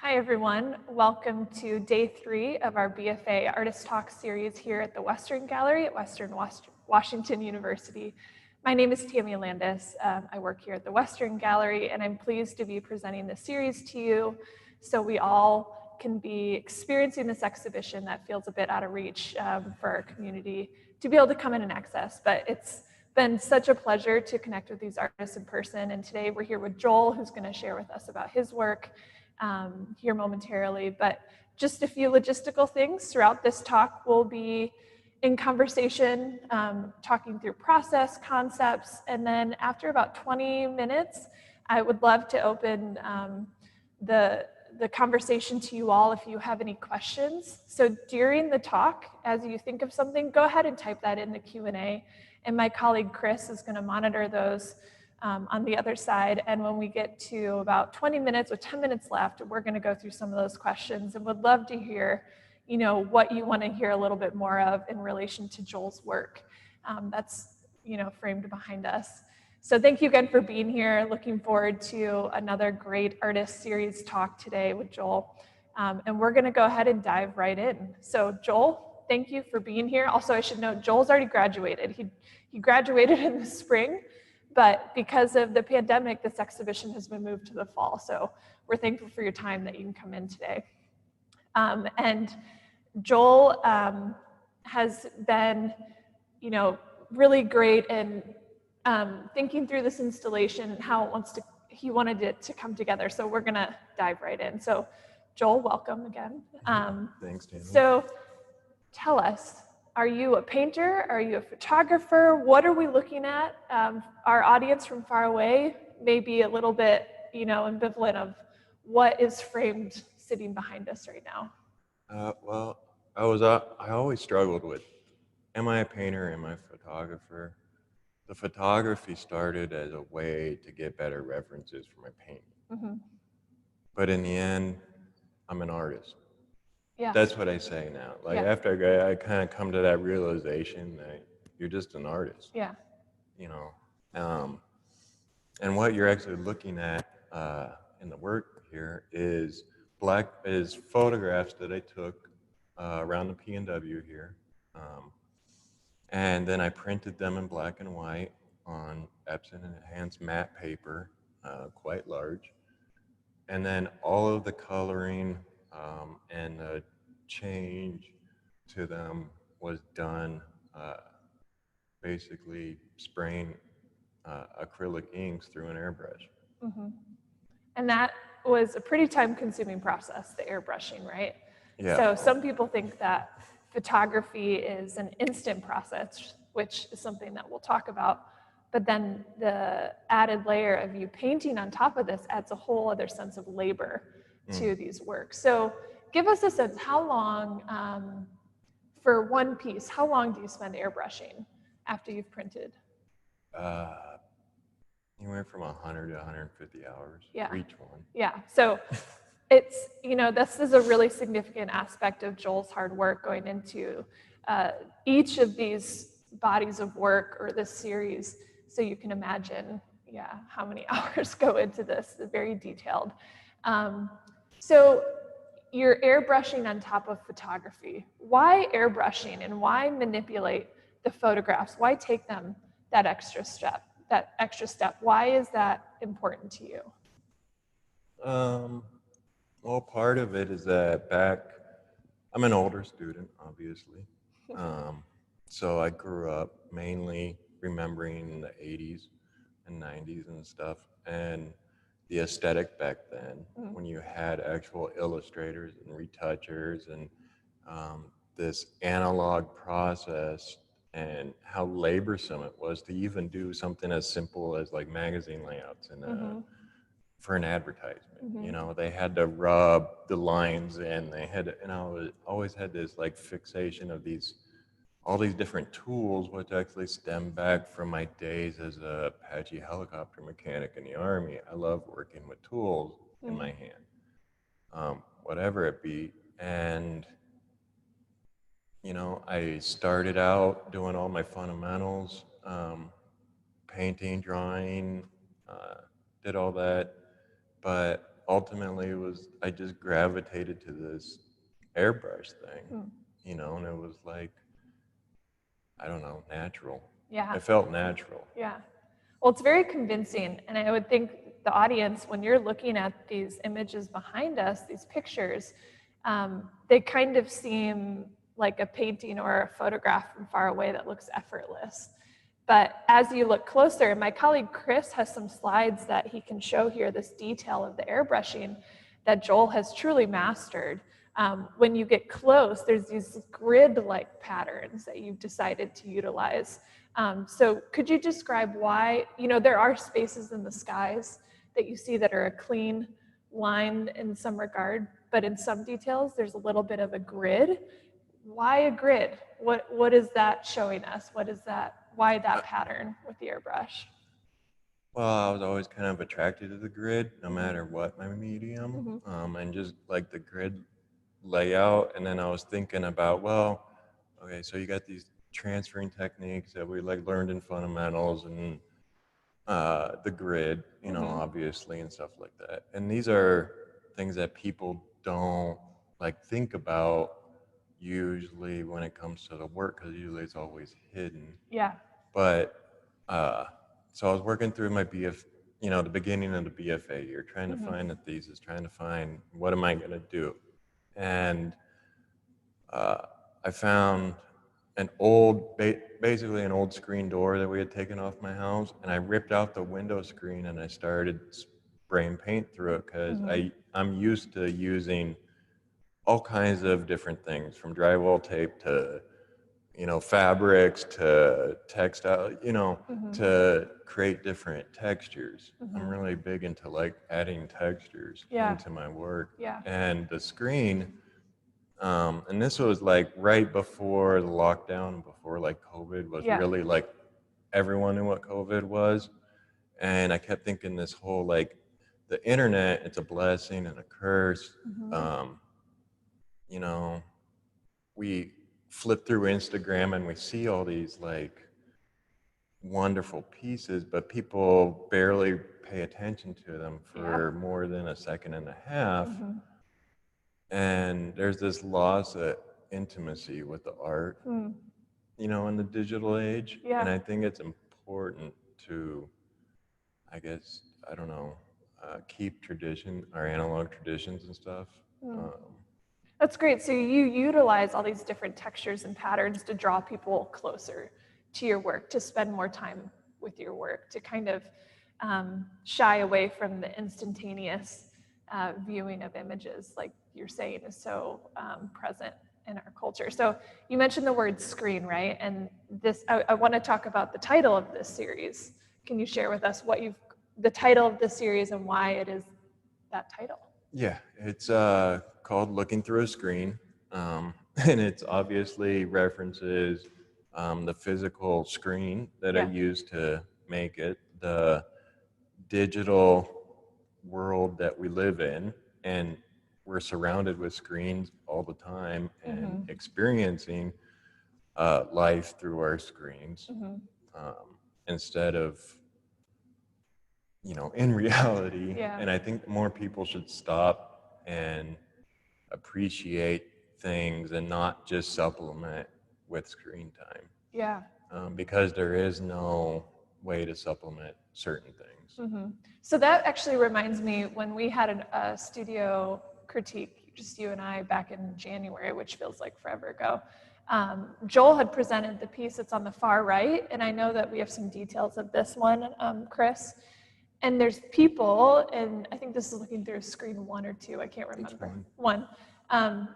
Hi, everyone. Welcome to day 3 of our BFA Artist Talk series here at the Western Gallery at Western Washington University. My name is Tammy Landis. I work here at the Western Gallery, and I'm pleased to be presenting this series to you so we all can be experiencing this exhibition that feels a bit out of reach for our community to be able to come in and access. But it's been such a pleasure to connect with these artists in person, and today we're here with Joel, who's going to share with us about his work here momentarily, but just a few logistical things throughout this talk. We'll be in conversation, talking through process, concepts, and then after about 20 minutes, I would love to open the conversation to you all if you have any questions. So during the talk, as you think of something, go ahead and type that in the Q&A, and my colleague Chris is going to monitor those on the other side. And when we get to about 20 minutes or 10 minutes left, we're going to go through some of those questions and would love to hear, what you want to hear a little bit more of in relation to Joel's work. That's, framed behind us. So thank you again for being here. Looking forward to another great artist series talk today with Joel. And we're going to go ahead and dive right in. So Joel, thank you for being here. Also, I should note, Joel's already graduated. He graduated in the spring. But because of the pandemic, this exhibition has been moved to the fall. So we're thankful for your time that you can come in today. And Joel has been, really great in thinking through this installation and how he wanted it to come together. So we're gonna dive right in. So Joel, welcome again. Thanks, Tammy. So tell us, are you a painter? Are you a photographer? What are we looking at? Our audience from far away may be a little bit, ambivalent of what is framed sitting behind us right now. Well, I always struggled with, am I a painter? Am I a photographer? The photography started as a way to get better references for my painting. Mm-hmm. But in the end, I'm an artist. Yeah. That's what I say now. After I kind of come to that realization that you're just an artist. Yeah. And what you're actually looking at in the work here is photographs that I took around the P&W here. And then I printed them in black and white on Epson enhanced matte paper, quite large. And then all of the coloring and the change to them was done basically spraying acrylic inks through an airbrush. Mm-hmm. And that was a pretty time-consuming process, the airbrushing, right? Yeah. So some people think that photography is an instant process, which is something that we'll talk about. But then the added layer of you painting on top of this adds a whole other sense of labor to these works. So give us a sense, how long, for one piece, how long do you spend airbrushing after you've printed? Anywhere from 100 to 150 hours for each one. Yeah, so it's, this is a really significant aspect of Joel's hard work going into each of these bodies of work or this series. So you can imagine, how many hours go into this, very detailed. So you're airbrushing on top of photography. Why airbrushing and why manipulate the photographs? Why take them that extra step? Why is that important to you? Um, well, part of it is that I'm an older student, obviously. Um, so I grew up mainly remembering the 80s and 90s and stuff, and the aesthetic back then, Mm. when you had actual illustrators and retouchers and um, this analog process, and how laborsome it was to even do something as simple as like magazine layouts and Mm-hmm. for an advertisement. Mm-hmm. You know, they had to rub the lines in. They had to, and always had this like fixation of all these different tools, which actually stem back from my days as a Apache helicopter mechanic in the Army. I love working with tools in my hand, whatever it be. And, you know, I started out doing all my fundamentals, painting, drawing, did all that. But ultimately, I just gravitated to this airbrush thing, Mm. you know, and it was like, I don't know, natural. Yeah. It felt natural. Yeah. Well, it's very convincing. And I would think the audience, when you're looking at these images behind us, these pictures, they kind of seem like a painting or a photograph from far away that looks effortless. But as you look closer, and my colleague Chris has some slides that he can show here, this detail of the airbrushing that Joel has truly mastered. When you get close, there's these grid-like patterns that you've decided to utilize. So could you describe why, you know, there are spaces in the skies that you see that are a clean line in some regard, but in some details, there's a little bit of a grid. Why a grid? What is that showing us? What is that, why that pattern with the airbrush? Well, I was always kind of attracted to the grid, no matter what my medium, Mm-hmm. and just like the grid layout. And then I was thinking about, well, okay, so you got these transferring techniques that we like learned in fundamentals and the grid, you know, Mm-hmm. obviously, and stuff like that. And these are things that people don't like think about usually when it comes to the work, because usually it's always hidden. Yeah. But so I was working through my you know, the beginning of the BFA year, trying to Mm-hmm. find the thesis, trying to find what am I going to do. And I found basically an old screen door that we had taken off my house, and I ripped out the window screen and I started spraying paint through it because Mm-hmm. I'm used to using all kinds of different things, from drywall tape to, you know, fabrics to textile, you know, Mm-hmm. to create different textures. I'm Mm-hmm. really big into like adding textures Yeah. into my work. Yeah. And the screen, and this was like right before the lockdown, before like COVID was Yeah. really like everyone knew what COVID was. And I kept thinking this whole like the internet, it's a blessing and a curse. Mm-hmm. You know, we flip through Instagram and we see all these like wonderful pieces, but people barely pay attention to them for Yeah. more than a second and a half. Mm-hmm. And there's this loss of intimacy with the art, Mm. you know, in the digital age. And Yeah. I think it's important to, I guess, I don't know, keep our analog traditions and stuff. Mm. Um, That's great. So you utilize all these different textures and patterns to draw people closer to your work, to spend more time with your work, to kind of shy away from the instantaneous viewing of images, like you're saying, is so present in our culture. So you mentioned the word screen, right? And this, I want to talk about the title of this series. Can you share with us the title of this series and why it is that title? Yeah, it's called Looking Through a Screen, and it's obviously references the physical screen that I Yeah. use to make it, the digital world that we live in, and we're surrounded with screens all the time and Mm-hmm. experiencing life through our screens Mm-hmm. instead of, you know, in reality. Yeah. And I think more people should stop and appreciate things and not just supplement with screen time. Yeah. Because there is no way to supplement certain things. So that actually reminds me, when we had a studio critique, just you and I, back in January, which feels like forever ago, Joel had presented the piece that's on the far right, and I know that we have some details of this one, Chris. And there's people, and I think this is looking through screen 1 or 2, I can't remember. One.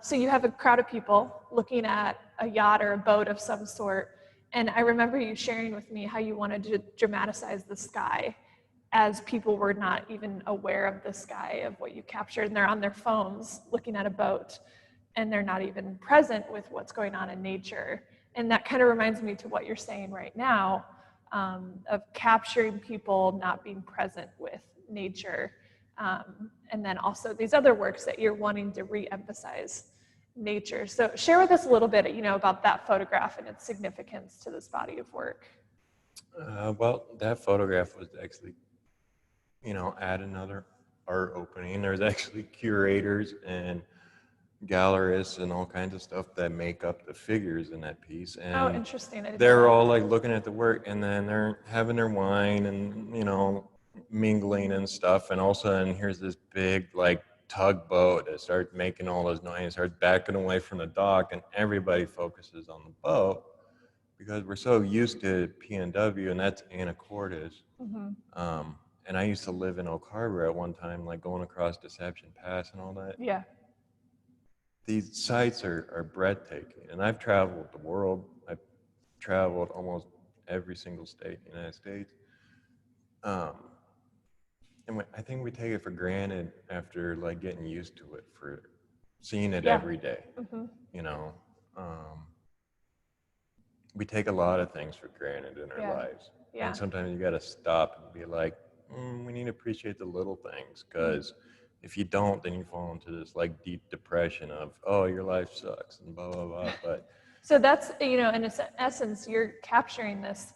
So you have a crowd of people looking at a yacht or a boat of some sort. And I remember you sharing with me how you wanted to dramatize the sky, as people were not even aware of the sky, of what you captured, and they're on their phones looking at a boat, and they're not even present with what's going on in nature. And that kind of reminds me to what you're saying right now, of capturing people not being present with nature. And then also these other works that you're wanting to re-emphasize nature. So share with us a little bit, about that photograph and its significance to this body of work. Well, that photograph was actually, at another art opening. There's actually curators and gallerists and all kinds of stuff that make up the figures in that piece. And oh, interesting. They're all like looking at the work, and then they're having their wine and, mingling and stuff. And all of a sudden, here's this big like tugboat that starts making all those noise, starts backing away from the dock, and everybody focuses on the boat because we're so used to PNW, and that's Anacortes. And I used to live in Oak Harbor at one time, like going across Deception Pass and all that. Yeah. These sites are breathtaking, and I've traveled the world. I've traveled almost every single state in the United States. And I think we take it for granted after like getting used to it, for seeing it every day. We take a lot of things for granted in our lives. And sometimes you got to stop and be like, we need to appreciate the little things, because if you don't, then you fall into this like deep depression of, oh, your life sucks and blah, blah, blah. But so that's, in essence, you're capturing this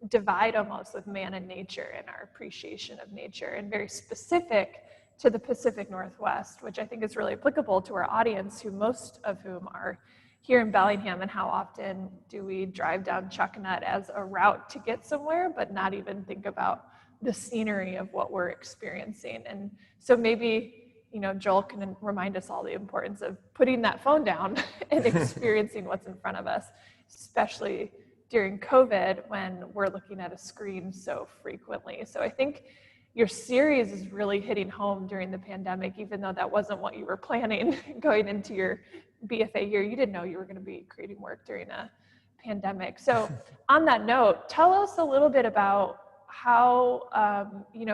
divide almost with man and nature and our appreciation of nature, and very specific to the Pacific Northwest, which I think is really applicable to our audience, who most of whom are here in Bellingham. And how often do we drive down Chuckanut as a route to get somewhere, but not even think about the scenery of what we're experiencing? And so maybe, Joel can remind us all the importance of putting that phone down and experiencing what's in front of us, especially during COVID, when we're looking at a screen so frequently. So I think your series is really hitting home during the pandemic, even though that wasn't what you were planning going into your BFA year. You didn't know you were going to be creating work during a pandemic. So on that note, tell us a little bit about how,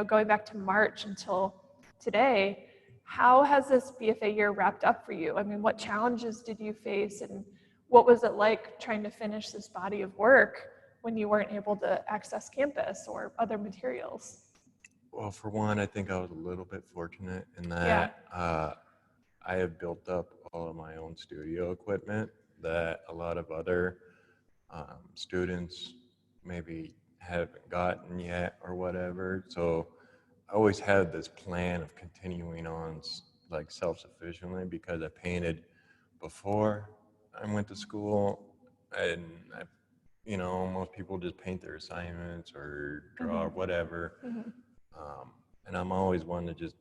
going back to March until today, how has this BFA year wrapped up for you? I mean, what challenges did you face, and what was it like trying to finish this body of work when you weren't able to access campus or other materials? Well, for one, I think I was a little bit fortunate in that I have built up all of my own studio equipment that a lot of other students maybe haven't gotten yet or whatever. So I always had this plan of continuing on like self-sufficiently, because I painted before I went to school, and most people just paint their assignments or draw or whatever. And I'm always one to just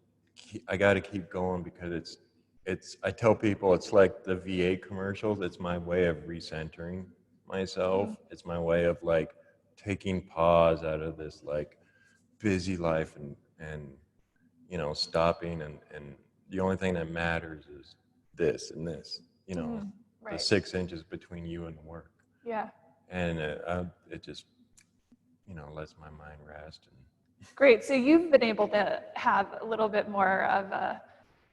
I got to keep going, because I tell people it's like the VA commercials. It's my way of recentering myself. It's my way of like taking pause out of this like busy life and stopping, and the only thing that matters is this and this, Right. the 6 inches between you and the work. Yeah. And it just, lets my mind rest. And Great. So you've been able to have a little bit more of a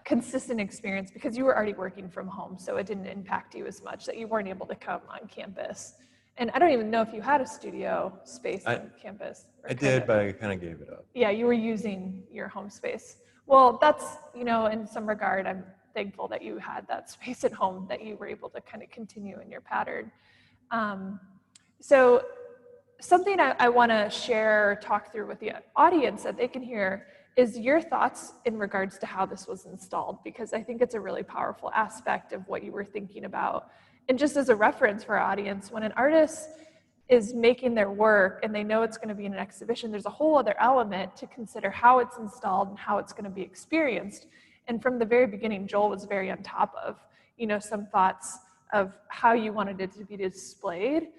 consistent experience because you were already working from home, so it didn't impact you as much that you weren't able to come on campus. And I don't even know if you had a studio space on campus. I did, but I kind of gave it up. Yeah, you were using your home space. Well, that's, in some regard, I'm thankful that you had that space at home, that you were able to kind of continue in your pattern. So something I want to share or talk through with the audience that they can hear is your thoughts in regards to how this was installed, because I think it's a really powerful aspect of what you were thinking about. And just as a reference for our audience, when an artist is making their work and they know it's going to be in an exhibition, there's a whole other element to consider how it's installed and how it's going to be experienced. And from the very beginning, Joel was very on top of, some thoughts of how you wanted it to be displayed,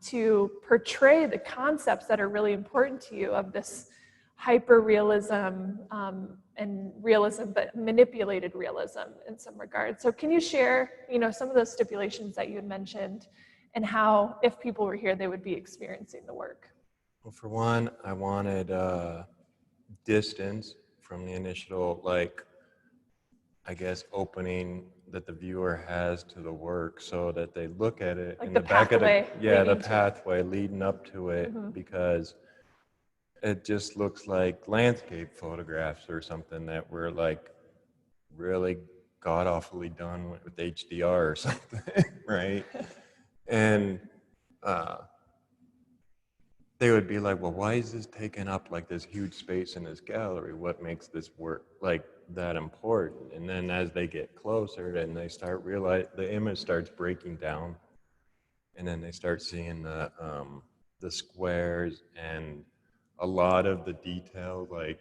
to portray the concepts that are really important to you of this hyper-realism and realism, but manipulated realism in some regard. So can you share, some of those stipulations that you had mentioned and how, if people were here, they would be experiencing the work? Well, for one, I wanted distance from the initial, I guess, opening that the viewer has to the work, so that they look at it Like in the the back of the pathway pathway leading up to it, because it just looks like landscape photographs or something that were like really god awfully done with HDR or something, right? And they would be like, well, why is this taking up like this huge space in this gallery? What makes this work like that important? And then as they get closer and they start realizing, the image starts breaking down, and then they start seeing the squares and a lot of the detail, like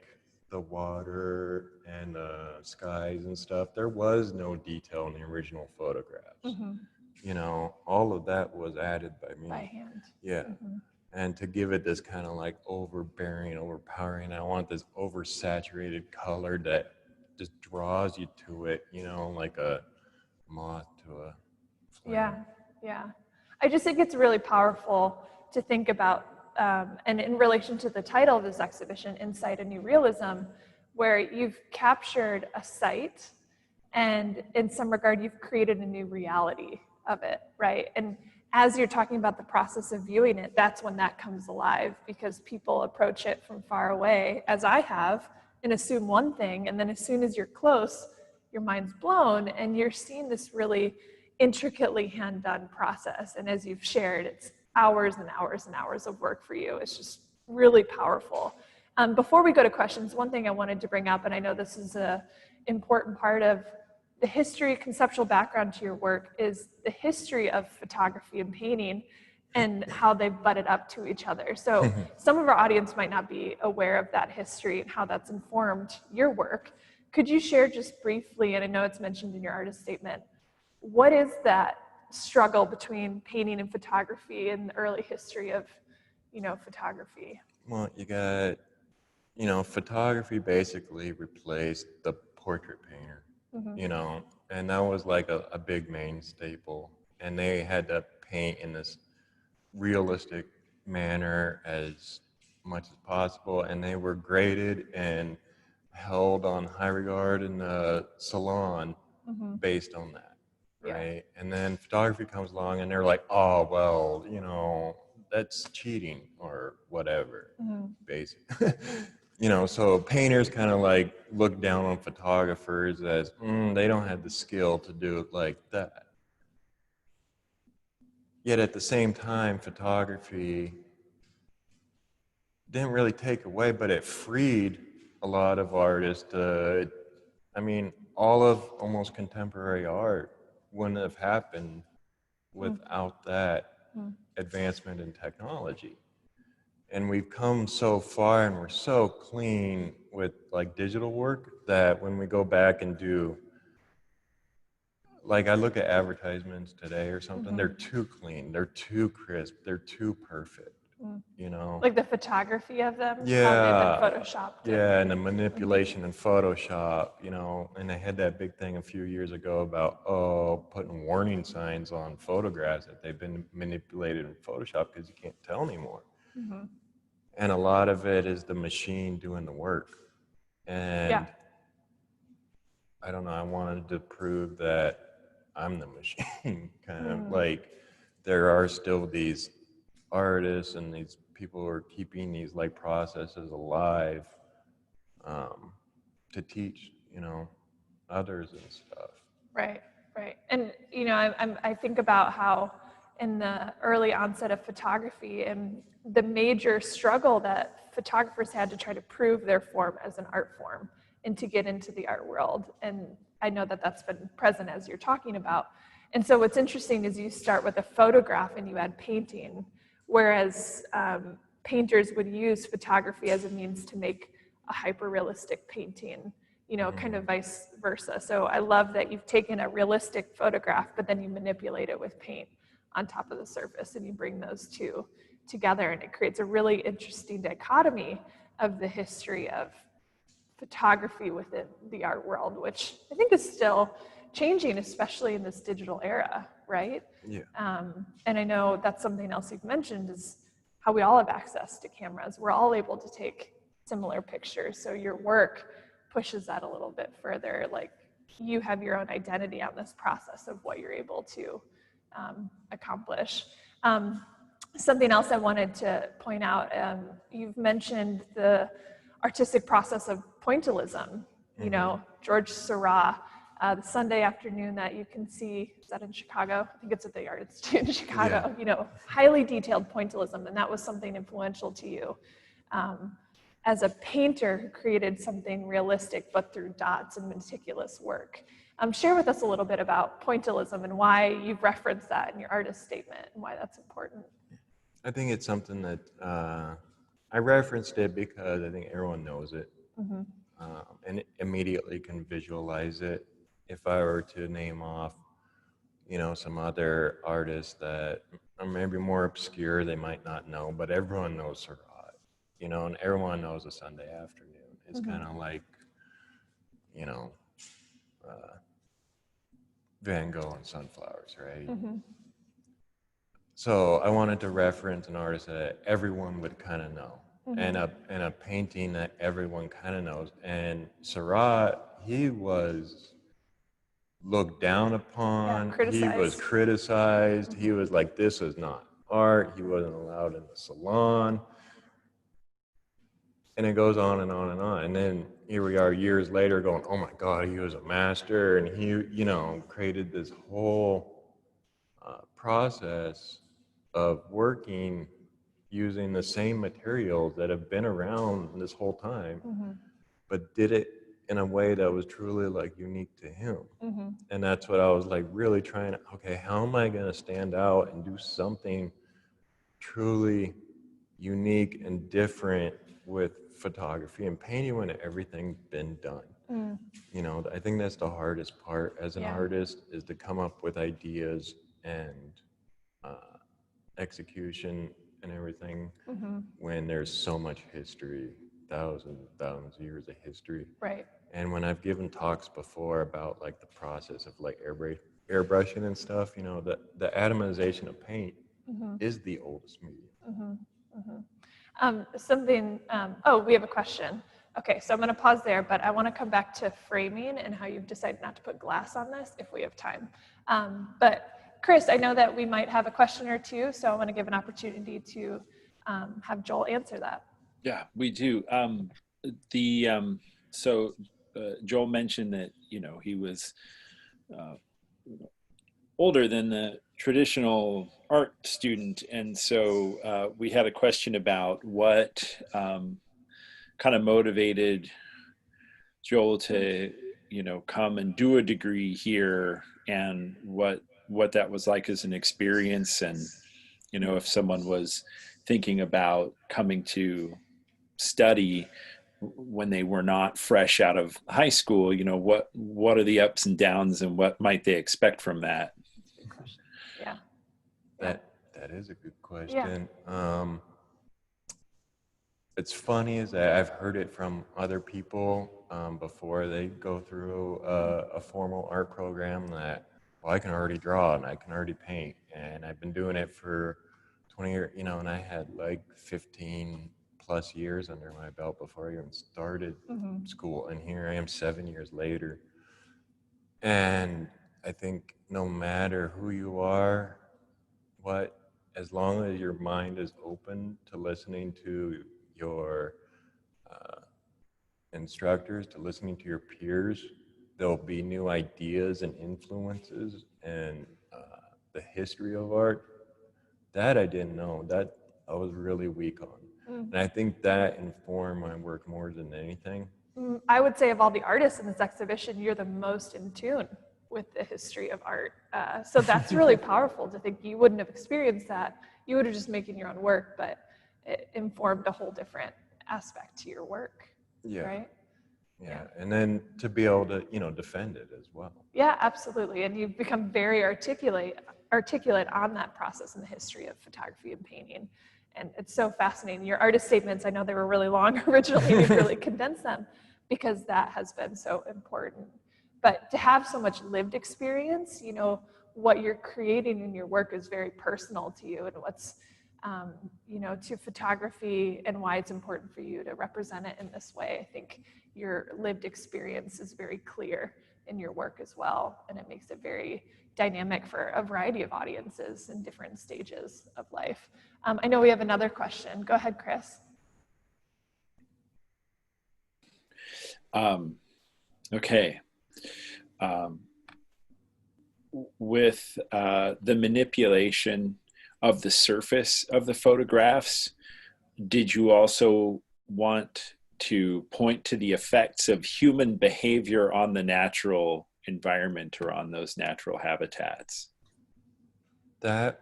the water and the skies and stuff. There was no detail in the original photographs. All of that was added by me. By hand. Yeah. And to give it this kind of like overbearing, overpowering, I want this oversaturated color that just draws you to it, like a moth to a flame. Yeah. I just think it's really powerful to think about, and in relation to the title of this exhibition, Inside a New Realism, where you've captured a site and in some regard, you've created a new reality of it, right? And as you're talking about the process of viewing it, that's when that comes alive, because people approach it from far away, as I have, and assume one thing, and then as soon as you're close, your mind's blown, and you're seeing this really intricately hand-done process. And as you've shared, it's hours and hours and hours of work for you. It's just really powerful. Before we go to questions, one thing I wanted to bring up, and I know this is an important part of the history, conceptual background to your work, is the history of photography and painting and how they butted up to each other. So some of our audience might not be aware of that history and how that's informed your work. Could you share just briefly, and I know it's mentioned in your artist statement, what is that struggle between painting and photography in the early history of, photography? Well, you got, photography basically replaced the portrait painter. And that was like a big main staple. And they had to paint in this realistic manner as much as possible. And they were graded and held on high regard in the salon based on that, right? And then photography comes along and they're like, oh, well, that's cheating or whatever, basically. So painters kind of like look down on photographers as they don't have the skill to do it like that. Yet at the same time, photography didn't really take away, but it freed a lot of artists to, all of almost contemporary art wouldn't have happened without that advancement in technology. And we've come so far and we're so clean with like digital work that when we go back and do, like I look at advertisements today or something, they're too clean, they're too crisp, they're too perfect, Like the photography of them? Yeah. How they've been photoshopped. Yeah, and the manipulation in Photoshop, and they had that big thing a few years ago about, putting warning signs on photographs that they've been manipulated in Photoshop because you can't tell anymore. And a lot of it is the machine doing the work. And I don't know, I wanted to prove that I'm the machine, kind of like there are still these artists and these people who are keeping these like processes alive to teach, others and stuff. Right. And, I think about how in the early onset of photography and the major struggle that photographers had to try to prove their form as an art form and to get into the art world. And I know that that's been present as you're talking about. And so what's interesting is you start with a photograph and you add painting. whereas painters would use photography as a means to make a hyper-realistic painting, kind of vice versa. So I love that you've taken a realistic photograph, but then you manipulate it with paint on top of the surface, and you bring those two together, and it creates a really interesting dichotomy of the history of photography within the art world, which I think is still changing, especially in this digital era, right? Yeah. And I know that's something else you've mentioned is how we all have access to cameras. We're all able to take similar pictures. So your work pushes that a little bit further. Like you have your own identity on this process of what you're able to accomplish. Something else I wanted to point out, you've mentioned the artistic process of pointillism. George Seurat, the Sunday afternoon that you can see, is that in Chicago? I think it's at the Art Institute in Chicago. Yeah. Highly detailed pointillism, and that was something influential to you. As a painter who created something realistic, but through dots and meticulous work. Share with us a little bit about pointillism and why you've referenced that in your artist statement and why that's important. I think it's something that I referenced it because I think everyone knows it, and immediately can visualize it. If I were to name off, some other artists that are maybe more obscure, they might not know, but everyone knows Seurat, and everyone knows a Sunday afternoon. It's kind of like, Van Gogh and sunflowers, right? So I wanted to reference an artist that everyone would kind of know, and a painting that everyone kind of knows. And Seurat, he was looked down upon. He was criticized. He was like, this is not art. He wasn't allowed in the salon. And it goes on and on and on. And then here we are years later going, oh my God, he was a master. And he, created this whole process of working using the same materials that have been around this whole time, but did it in a way that was truly like unique to him. And that's what I was like really trying to, okay, how am I going to stand out and do something truly unique and different with photography and painting when everything's been done? I think that's the hardest part as an artist, is to come up with ideas and execution and everything when there's so much history, thousands of years of history. Right. And when I've given talks before about like the process of like airbrushing and stuff, the atomization of paint is the oldest medium. We have a question. Okay, so I'm going to pause there, but I want to come back to framing and how you've decided not to put glass on this if we have time. But Chris, I know that we might have a question or two, so I want to give an opportunity to have Joel answer that. Yeah, we do. Joel mentioned that, he was older than the traditional art student. And so we had a question about what kind of motivated Joel to, come and do a degree here, and what that was like as an experience. And, if someone was thinking about coming to study when they were not fresh out of high school, what are the ups and downs and what might they expect from that? Yeah. That is a good question. It's funny is that I've heard it from other people before they go through a formal art program that, well, I can already draw and I can already paint, and I've been doing it for 20 years, and I had like 15 plus years under my belt before I even started school, and here I am 7 years later. And I think no matter who you are, as long as your mind is open to listening to your instructors, to listening to your peers, there'll be new ideas and influences and the history of art that I didn't know, that I was really weak on. And I think that informed my work more than anything. I would say of all the artists in this exhibition, you're the most in tune with the history of art. So that's really powerful to think you wouldn't have experienced that. You would have just making your own work, but it informed a whole different aspect to your work, Yeah. right? Yeah. And then to be able to, defend it as well. Yeah, absolutely. And you've become very articulate on that process in the history of photography and painting. And it's so fascinating. Your artist statements, I know they were really long originally, you've really condensed them because that has been so important. But to have so much lived experience, what you're creating in your work is very personal to you, and what's, to photography and why it's important for you to represent it in this way. I think your lived experience is very clear in your work as well, and it makes it very dynamic for a variety of audiences in different stages of life. I know we have another question. Go ahead, Chris. Okay. With the manipulation of the surface of the photographs, did you also want to point to the effects of human behavior on the natural environment or on those natural habitats? That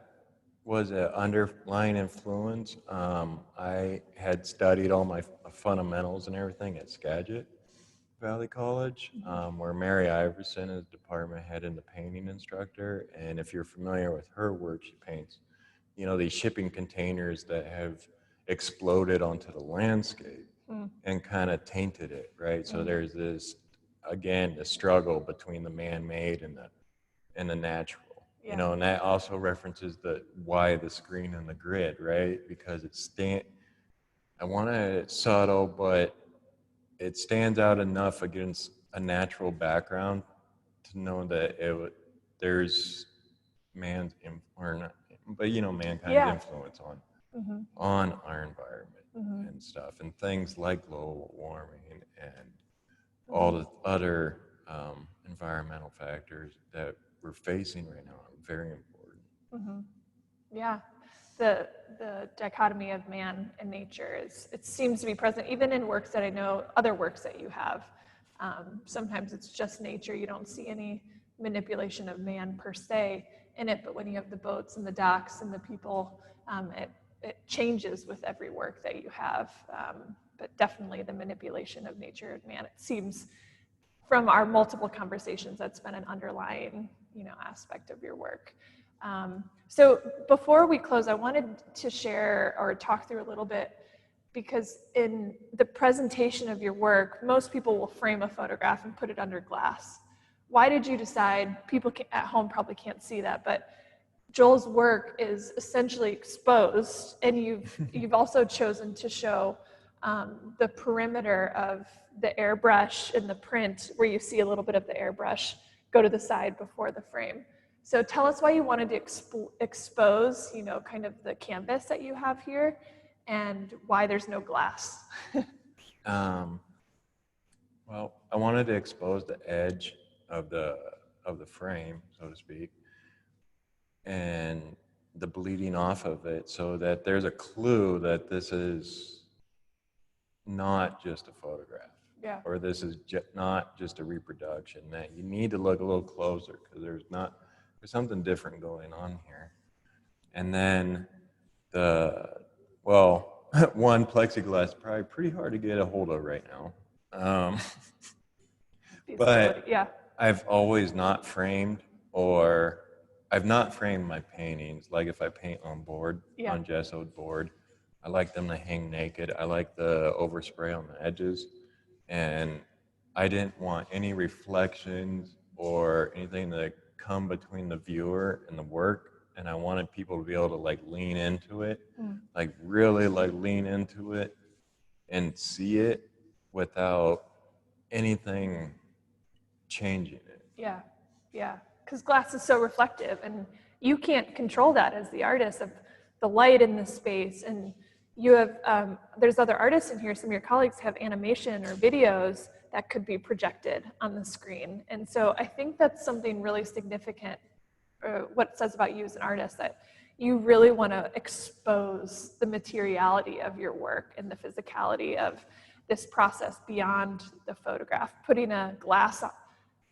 was an underlying influence. I had studied all my fundamentals and everything at Skagit Valley College, where Mary Iverson is department head and the painting instructor. And if you're familiar with her work, she paints, these shipping containers that have exploded onto the landscape and kind of tainted it, right? So there's this, again, the struggle between the man-made and the natural. Yeah. And that also references why the screen and the grid, right? Because I want it subtle, but it stands out enough against a natural background to know that there's mankind's influence on our environment and stuff, and things like global warming and all the other environmental factors that we're facing right now are very important. Yeah, the dichotomy of man and nature it seems to be present even in works that I know, other works that you have. Sometimes it's just nature. You don't see any manipulation of man per se in it, but when you have the boats and the docks and the people, it changes with every work that you have. But definitely the manipulation of nature and man, it seems from our multiple conversations, that's been an underlying, aspect of your work. So before we close, I wanted to share or talk through a little bit, because in the presentation of your work, most people will frame a photograph and put it under glass. Why did you decide, people at home probably can't see that, but Joel's work is essentially exposed, and you've also chosen to show the perimeter of the airbrush in the print, where you see a little bit of the airbrush go to the side before the frame. So tell us why you wanted to expose, kind of the canvas that you have here, and why there's no glass. Well, I wanted to expose the edge of the frame, so to speak, and the bleeding off of it, so that there's a clue that this is not just a photograph. Yeah. Or this is not just a reproduction, that you need to look a little closer because there's something different going on here. And then one, plexiglass is probably pretty hard to get a hold of right now. But yeah. I've always not framed, or I've not framed my paintings. Like if I paint on board, on gessoed board, I like them to hang naked. I like the overspray on the edges. And I didn't want any reflections or anything to come between the viewer and the work. And I wanted people to be able to lean into it, really lean into it and see it without anything changing it. Yeah, yeah. Because glass is so reflective, and you can't control that as the artist of the light in the space. And you have, there's other artists in here, some of your colleagues have animation or videos that could be projected on the screen. And so I think that's something really significant, what it says about you as an artist, that you really want to expose the materiality of your work and the physicality of this process beyond the photograph. Putting a glass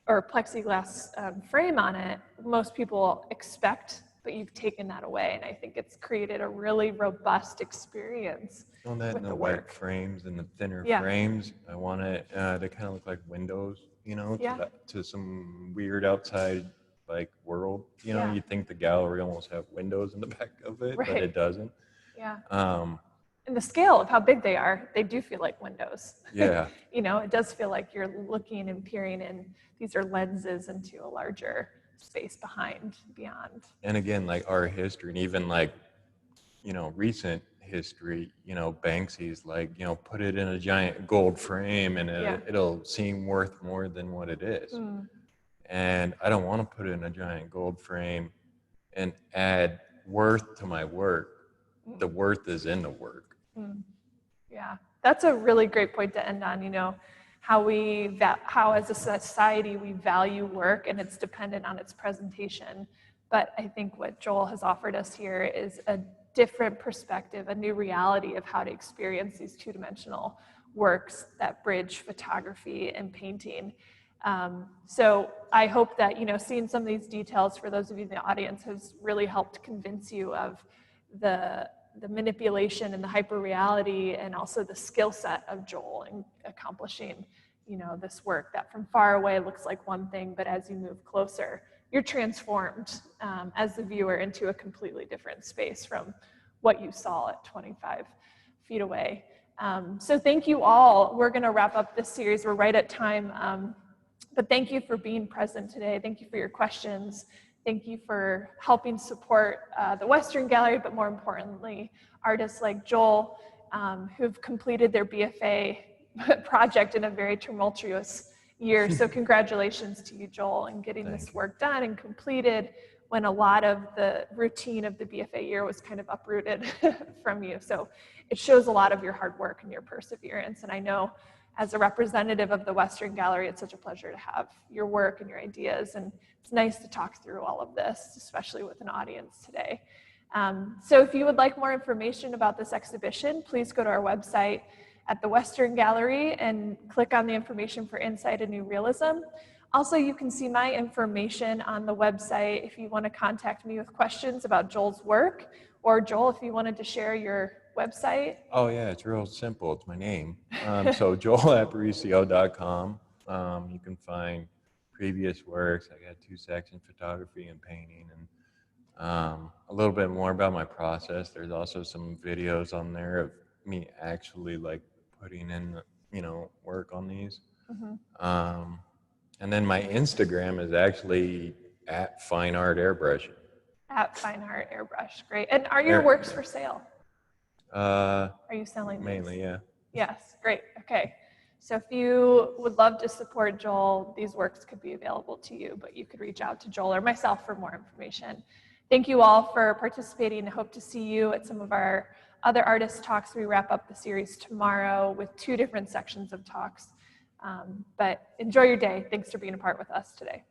or plexiglass frame on it, most people expect, but you've taken that away. And I think it's created a really robust experience On that, with and the the white work. frames and the thinner Yeah. frames, I want it to kind of look like windows, you know, Yeah. to some weird outside like world. You know, Yeah. you'd think the gallery almost have windows in the back of it, but Right. it doesn't. Yeah. Um, And the scale of how big they are, they do feel like windows. yeah, You know, it does feel like you're looking and peering in. These are lenses into a larger space behind, beyond. and again, like art history, and even like, you know, recent history, you know, Banksy's like, you know, put it in a giant gold frame and Yeah. it'll seem worth more than what it is. Mm. And I don't want to put it in a giant gold frame and add worth to my work. The worth is in the work. Mm. Yeah, that's a really great point to end on. You know, how as a society we value work, and it's dependent on its presentation. But I think what Joel has offered us here is a different perspective, a new reality of how to experience these two-dimensional works that bridge photography and painting. So I hope that, you know, seeing some of these details for those of you in the audience has really helped convince you of the manipulation and the hyperreality, and also the skill set of Joel in accomplishing, you know, this work that from far away looks like one thing, but as you move closer, you're transformed as the viewer into a completely different space from what you saw at 25 feet away. So thank you all. We're going to wrap up this series. We're right at time. But thank you for being present today. Thank you for your questions. Thank you for helping support the Western Gallery, but more importantly, artists like Joel, who've completed their BFA project in a very tumultuous year. So congratulations to you, Joel, in getting this work done and completed when a lot of the routine of the BFA year was kind of uprooted from you. So it shows a lot of your hard work and your perseverance. And I know as a representative of the Western Gallery, it's such a pleasure to have your work and your ideas. And it's nice to talk through all of this, especially with an audience today. So if you would like more information about this exhibition, please go to our website at the Western Gallery and click on the information for Insight and New Realism. Also, you can see my information on the website if you want to contact me with questions about Joel's work, or Joel, if you wanted to share your website. Oh yeah, it's real simple. It's my name. So joelaparicio.com. You can find previous works. I got 2 sections, photography and painting, and a little bit more about my process. There's also some videos on there of me actually like putting in, you know, work on these. Mm-hmm. And then my Instagram is actually at Fine Art Airbrushing. At Fine Art Airbrush, great. And are your works for sale? Are you selling mainly, these? yeah. Yes, great, okay. So if you would love to support Joel, these works could be available to you, but you could reach out to Joel or myself for more information. Thank you all for participating. I hope to see you at some of our other artist talks. We wrap up the series tomorrow with 2 different sections of talks. But enjoy your day. Thanks for being a part with us today.